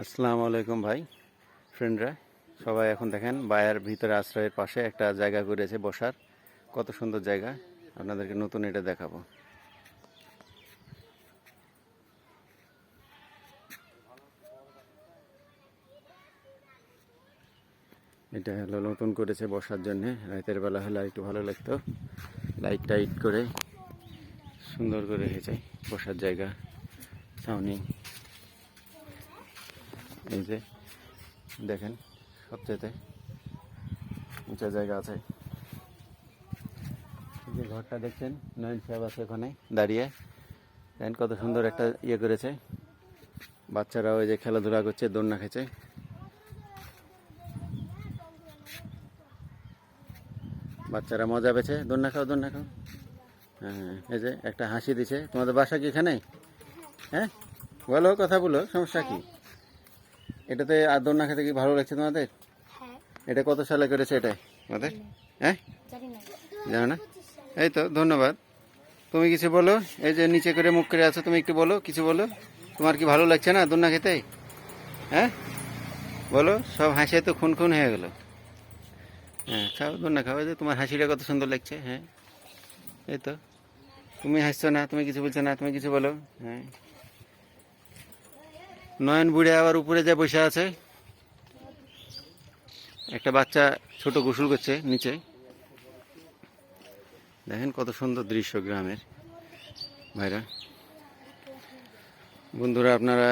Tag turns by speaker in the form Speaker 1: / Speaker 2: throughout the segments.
Speaker 1: আসসালামু আলাইকুম ভাই ফ্রেন্ডরা, সবাই এখন দেখেন বায়ার ভিতরে আশ্রয়ের পাশে একটা জায়গা করেছে বসার। কত সুন্দর জায়গা, আপনাদেরকে নতুন এটা দেখাবো। এটা হলো নতুন করেছে বসার জন্য। রাতের বেলা হলে একটু ভালো লাগতো, লাইট টাইট করে সুন্দর করে হয়েছে বসার জায়গা, ছাউনি। এই যে দেখেন সবচেয়ে উঁচা জায়গা আছে। যে ঘরটা দেখছেন, নয়ন সাহেব আছে ওখানে দাঁড়িয়ে, দেখেন কত সুন্দর একটা ইয়ে করেছে। বাচ্চারা ওই যে খেলাধুলা করছে, দোলনা খেছে। বাচ্চারা মজা পেয়েছে, দোলনা খাও দোলনা খাও। হ্যাঁ, এই যে একটা হাসি দিছে। তোমাদের বাসা কি এখানে? হ্যাঁ, বলো, কথা বলো, সমস্যা কি? এটাতে আর দোলনা খেতে কি ভালো লাগছে তোমাদের? এটা কত সালে করেছে এটা তোমাদের? হ্যাঁ, জানো না? এই তো, ধন্যবাদ। তুমি কিছু বলো। এই যে নিচে করে মুখ করে আছো, তুমি একটু বলো, কিছু বলো। তোমার কি ভালো লাগছে না দোলনা খেতে? হ্যাঁ, বলো। সব হাসি তো খুন খুন হয়ে গেল। হ্যাঁ, খাও দোলনা খাও। এই যে তোমার হাসিটা কত সুন্দর লাগছে। হ্যাঁ, এই তো। তুমি হাসছো না, তুমি কিছু বলছো না, তুমি কিছু বলো। হ্যাঁ, নয়ন বুড়ে আবার উপরে যে বসে আছে। একটা বাচ্চা ছোট গোসল করছে নিচে। দেখেন কত সুন্দর দৃশ্য গ্রামের। ভাইরা বন্ধুরা, আপনারা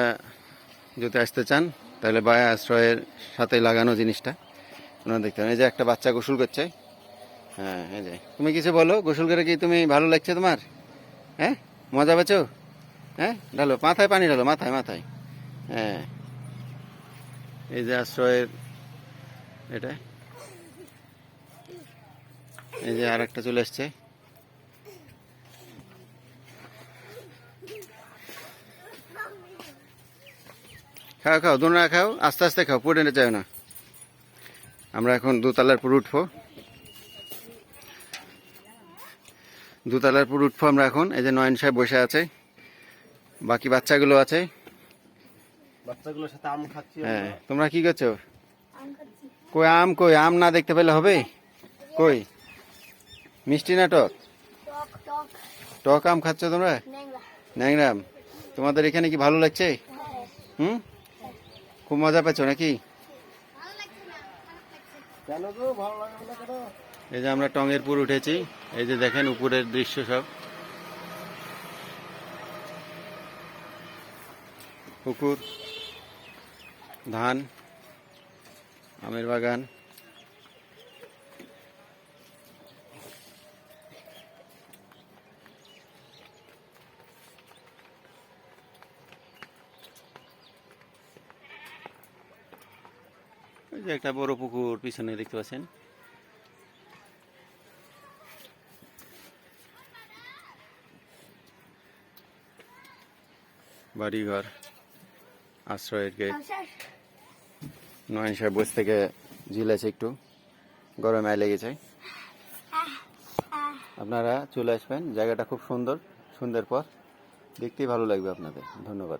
Speaker 1: যদি আসতে চান তাহলে বায়া আশ্রয়ের সাথে লাগানো জিনিসটা আপনারা দেখতে পারেন। এই যে একটা বাচ্চা গোসল করছে। হ্যাঁ, এই যে তুমি কিছু বলো। গোসল করে কি তুমি ভালো লাগছে তোমার? হ্যাঁ, মজা পেয়েছো? হ্যাঁ, ঢালো মাথায় পানি, ঢালো মাথায় মাথায়। হ্যাঁ, এই যে আশ্রয়ের এটা। এই যে আর একটা চলে আসছে। খাও খাও, দোলনা খাও, আস্তে আস্তে খাও, পড়ে যায় না। আমরা এখন দোতলার উপর উঠবো। দোতলার উপর উঠবো আমরা এখন। এই যে নয়ন সাহেব বসে আছে, বাকি বাচ্চাগুলো আছে।
Speaker 2: বাচ্চাগুলোর সাথে আম খাচ্ছি।
Speaker 1: হ্যাঁ, তোমরা কি করছো? কই আম, কই আম না দেখতে পেলে হবে? কই মিষ্টি না টক? টক আম খাচ্ছ তোমরা? ন্যাংরা আম। তোমাদের এখানে কি ভালো লাগছে? হুম, খুব মজা পেয়েছো নাকি?
Speaker 2: কেন গো, ভালো লাগে না কেন?
Speaker 1: এই যে আমরা টঙের পুর উঠেছি। এই যে দেখেন উপরের দৃশ্য সব, পুকুর, ধান, আমের বাগান। এই যে একটা বড় পুকুর পিছনে দেখতে পাচ্ছেন। বাড়িঘর, আশ্রয়ের গেট। নয়ন সাহেব বসে থেকে ঝিলেছে, একটু গরমে লেগেছে। আপনারা চলে আসবেন, জায়গাটা খুব সুন্দর। সন্ধ্যের পর দেখতেই ভালো লাগবে আপনাদের। ধন্যবাদ।